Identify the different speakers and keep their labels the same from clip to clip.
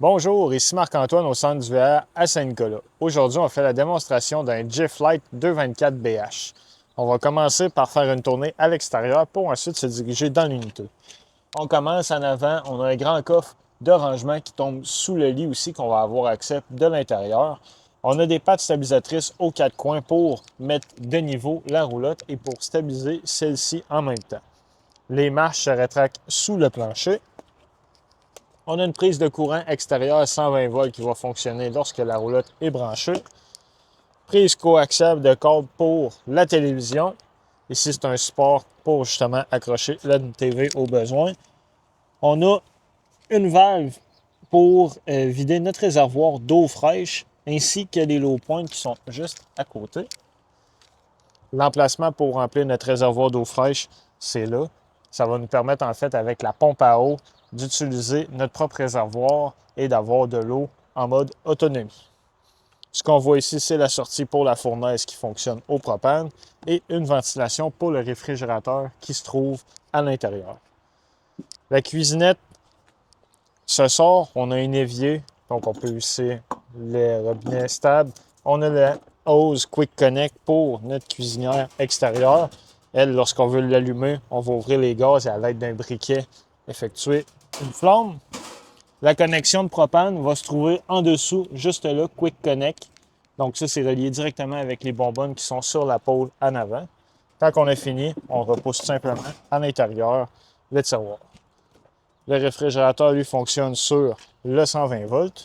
Speaker 1: Bonjour, ici Marc-Antoine au centre du VR à Saint-Nicolas. Aujourd'hui, on fait la démonstration d'un G-Flight 224BH. On va commencer par faire une tournée à l'extérieur pour ensuite se diriger dans l'unité. On commence en avant, on a un grand coffre de rangement qui tombe sous le lit aussi qu'on va avoir accès de l'intérieur. On a des pattes stabilisatrices aux quatre coins pour mettre de niveau la roulotte et pour stabiliser celle-ci en même temps. Les marches se rétractent sous le plancher. On a une prise de courant extérieure 120 volts qui va fonctionner lorsque la roulotte est branchée. Prise coaxiale de câble pour la télévision. Ici, c'est un support pour justement accrocher la TV au besoin. On a une valve pour vider notre réservoir d'eau fraîche ainsi que les low points qui sont juste à côté. L'emplacement pour remplir notre réservoir d'eau fraîche, c'est là. Ça va nous permettre en fait avec la pompe à eau d'utiliser notre propre réservoir et d'avoir de l'eau en mode autonomie. Ce qu'on voit ici, c'est la sortie pour la fournaise qui fonctionne au propane et une ventilation pour le réfrigérateur qui se trouve à l'intérieur. La cuisinette se sort, on a un évier, donc on peut usser les robinets stables. On a la hose Quick Connect pour notre cuisinière extérieure. Elle, lorsqu'on veut l'allumer, on va ouvrir les gaz et à l'aide d'un briquet effectuer une flamme. La connexion de propane va se trouver en dessous, juste là, Quick Connect. Donc ça, c'est relié directement avec les bonbonnes qui sont sur la pôle en avant. Quand on a fini, on repousse simplement à l'intérieur le tiroir. Le réfrigérateur, lui, fonctionne sur le 120 volts.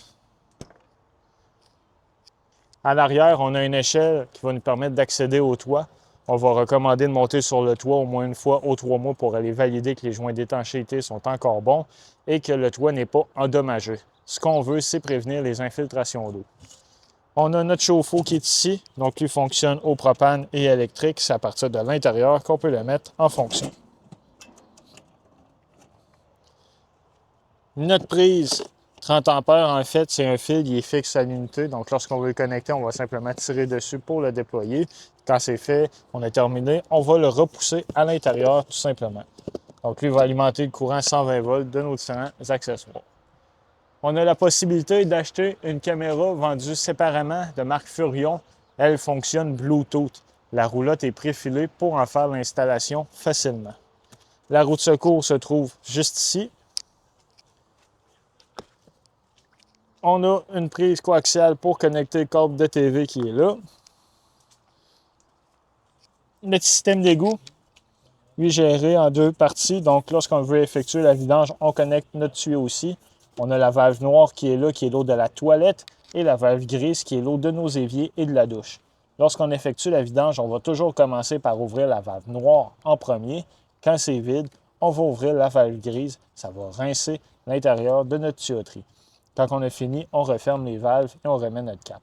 Speaker 1: À l'arrière, on a une échelle qui va nous permettre d'accéder au toit. On va recommander de monter sur le toit au moins une fois aux 3 mois pour aller valider que les joints d'étanchéité sont encore bons et que le toit n'est pas endommagé. Ce qu'on veut, c'est prévenir les infiltrations d'eau. On a notre chauffe-eau qui est ici, donc lui fonctionne au propane et électrique. C'est à partir de l'intérieur qu'on peut le mettre en fonction. Notre prise 30 ampères, en fait, c'est un fil qui est fixe à l'unité. Donc, lorsqu'on veut le connecter, on va simplement tirer dessus pour le déployer. Quand c'est fait, on a terminé, on va le repousser à l'intérieur tout simplement. Donc, lui va alimenter le courant 120 volts de nos différents accessoires. On a la possibilité d'acheter une caméra vendue séparément de marque Furion. Elle fonctionne Bluetooth. La roulotte est préfilée pour en faire l'installation facilement. La roue de secours se trouve juste ici. On a une prise coaxiale pour connecter le câble de TV qui est là. Notre système d'égout, lui, géré en deux parties. Donc, lorsqu'on veut effectuer la vidange, on connecte notre tuyau aussi. On a la valve noire qui est l'eau de la toilette, et la valve grise qui est l'eau de nos éviers et de la douche. Lorsqu'on effectue la vidange, on va toujours commencer par ouvrir la valve noire en premier. Quand c'est vide, on va ouvrir la valve grise. Ça va rincer l'intérieur de notre tuyauterie. Quand on a fini, on referme les valves et on remet notre cap.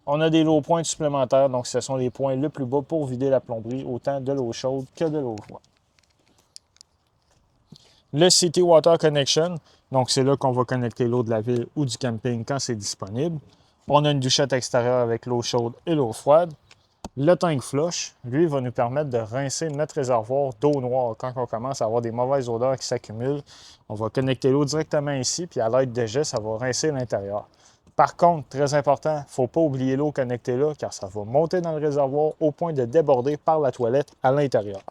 Speaker 1: On a des low points supplémentaires, donc ce sont les points le plus bas pour vider la plomberie, autant de l'eau chaude que de l'eau froide. Le City Water Connection, donc c'est là qu'on va connecter l'eau de la ville ou du camping quand c'est disponible. On a une douchette extérieure avec l'eau chaude et l'eau froide. Le tank flush, lui, va nous permettre de rincer notre réservoir d'eau noire quand on commence à avoir des mauvaises odeurs qui s'accumulent. On va connecter l'eau directement ici, puis à l'aide de jet, ça va rincer l'intérieur. Par contre, très important, il ne faut pas oublier l'eau connectée là, car ça va monter dans le réservoir au point de déborder par la toilette à l'intérieur.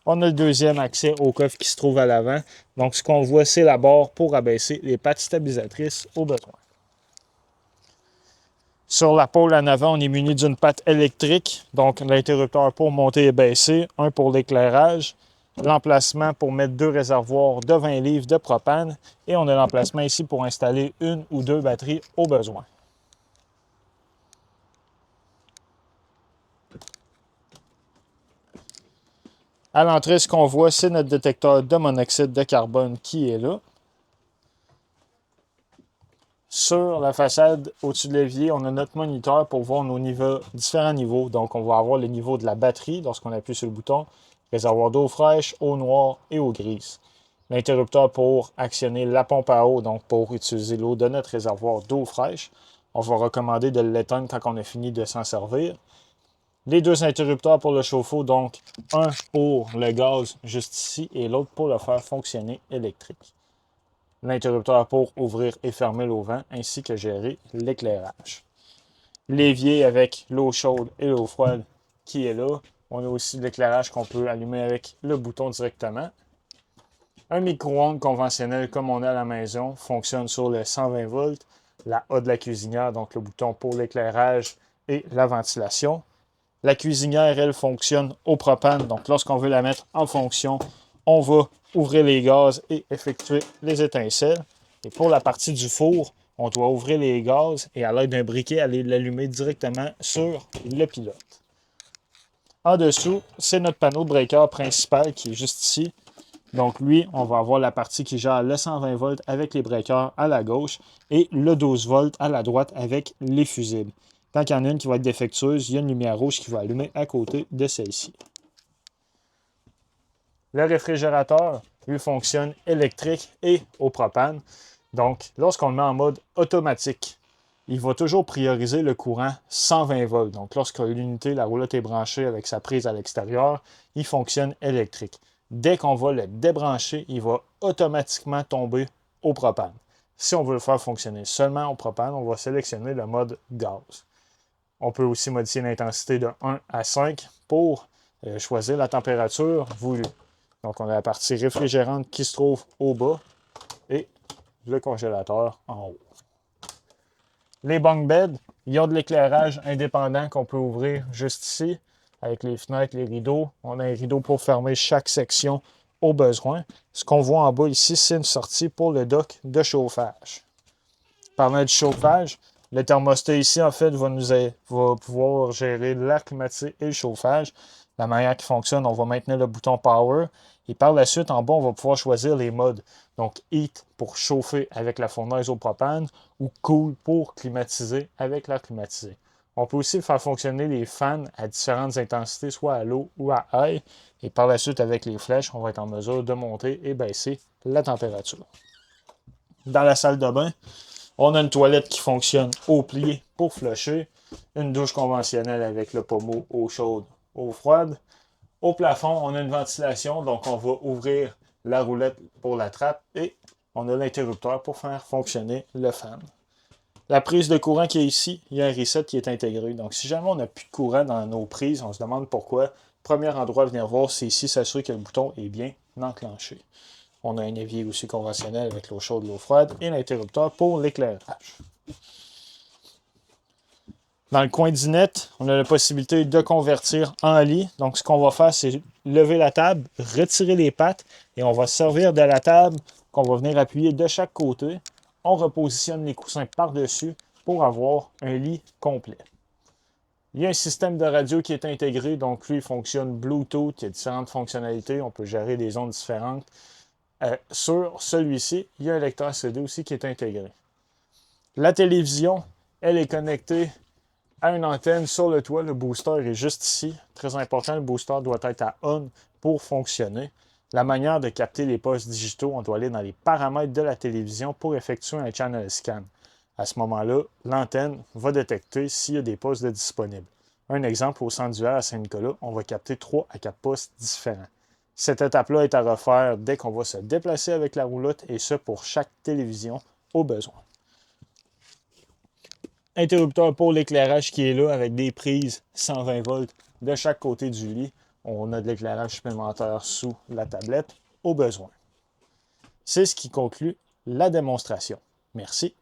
Speaker 1: On a le deuxième accès au coffre qui se trouve à l'avant. Donc, ce qu'on voit, c'est la barre pour abaisser les pattes stabilisatrices au besoin. Sur la pôle en avant, on est muni d'une patte électrique, donc l'interrupteur pour monter et baisser, un pour l'éclairage, l'emplacement pour mettre 2 réservoirs de 20 livres de propane et on a l'emplacement ici pour installer 1 ou 2 batteries au besoin. À l'entrée, ce qu'on voit, c'est notre détecteur de monoxyde de carbone qui est là. Sur la façade, au-dessus de l'évier, on a notre moniteur pour voir nos différents niveaux. Donc, on va avoir le niveau de la batterie lorsqu'on appuie sur le bouton, réservoir d'eau fraîche, eau noire et eau grise. L'interrupteur pour actionner la pompe à eau, donc pour utiliser l'eau de notre réservoir d'eau fraîche. On va recommander de l'éteindre quand on a fini de s'en servir. Les deux interrupteurs pour le chauffe-eau, donc un pour le gaz juste ici et l'autre pour le faire fonctionner électrique. L'interrupteur pour ouvrir et fermer l'auvent ainsi que gérer l'éclairage. L'évier avec l'eau chaude et l'eau froide qui est là. On a aussi l'éclairage qu'on peut allumer avec le bouton directement. Un micro-ondes conventionnel comme on a à la maison fonctionne sur le 120 volts. La A de la cuisinière, donc le bouton pour l'éclairage et la ventilation. La cuisinière, elle, fonctionne au propane. Donc, lorsqu'on veut la mettre en fonction, on va ouvrir les gaz et effectuer les étincelles. Et pour la partie du four, on doit ouvrir les gaz et à l'aide d'un briquet, aller l'allumer directement sur le pilote. En dessous, c'est notre panneau de breaker principal qui est juste ici. Donc, lui, on va avoir la partie qui gère le 120 volts avec les breakers à la gauche et le 12 volts à la droite avec les fusibles. Quand il y en a une qui va être défectueuse, il y a une lumière rouge qui va allumer à côté de celle-ci. Le réfrigérateur, lui, fonctionne électrique et au propane. Donc, lorsqu'on le met en mode automatique, il va toujours prioriser le courant 120 volts. Donc, lorsque l'unité, la roulotte est branchée avec sa prise à l'extérieur, il fonctionne électrique. Dès qu'on va le débrancher, il va automatiquement tomber au propane. Si on veut le faire fonctionner seulement au propane, on va sélectionner le mode gaz. On peut aussi modifier l'intensité de 1 à 5 pour choisir la température voulue. Donc, on a la partie réfrigérante qui se trouve au bas et le congélateur en haut. Les bunk beds, il y a de l'éclairage indépendant qu'on peut ouvrir juste ici avec les fenêtres, les rideaux. On a un rideau pour fermer chaque section au besoin. Ce qu'on voit en bas ici, c'est une sortie pour le dock de chauffage. Parlant du chauffage, le thermostat ici, en fait, va pouvoir gérer l'air climatisé et le chauffage. La manière qui fonctionne, on va maintenir le bouton Power. Et par la suite, en bas, on va pouvoir choisir les modes. Donc, Heat pour chauffer avec la fournaise au propane ou Cool pour climatiser avec l'air climatisé. On peut aussi faire fonctionner les fans à différentes intensités, soit à low ou à high. Et par la suite, avec les flèches, on va être en mesure de monter et baisser la température. Dans la salle de bain, on a une toilette qui fonctionne au plié pour flusher, une douche conventionnelle avec le pommeau eau chaude, eau froide. Au plafond, on a une ventilation, donc on va ouvrir la roulette pour la trappe et on a l'interrupteur pour faire fonctionner le fan. La prise de courant qui est ici, il y a un reset qui est intégré. Donc si jamais on n'a plus de courant dans nos prises, on se demande pourquoi. Premier endroit à venir voir, c'est ici, s'assurer que le bouton est bien enclenché. On a un évier aussi conventionnel avec l'eau chaude, l'eau froide et l'interrupteur pour l'éclairage. Dans le coin dinette, on a la possibilité de convertir en lit. Donc, ce qu'on va faire, c'est lever la table, retirer les pattes et on va se servir de la table qu'on va venir appuyer de chaque côté. On repositionne les coussins par-dessus pour avoir un lit complet. Il y a un système de radio qui est intégré. Donc, lui, il fonctionne Bluetooth. Il y a différentes fonctionnalités. On peut gérer des ondes différentes. Sur celui-ci, il y a un lecteur CD aussi qui est intégré. La télévision, elle est connectée à une antenne sur le toit. Le booster est juste ici. Très important, le booster doit être à on pour fonctionner. La manière de capter les postes digitaux, on doit aller dans les paramètres de la télévision pour effectuer un channel scan. À ce moment-là, l'antenne va détecter s'il y a des postes de disponibles. Un exemple, au centre du à Saint-Nicolas, on va capter 3 à 4 postes différents. Cette étape-là est à refaire dès qu'on va se déplacer avec la roulotte et ce pour chaque télévision au besoin. Interrupteur pour l'éclairage qui est là avec des prises 120 volts de chaque côté du lit. On a de l'éclairage supplémentaire sous la tablette au besoin. C'est ce qui conclut la démonstration. Merci.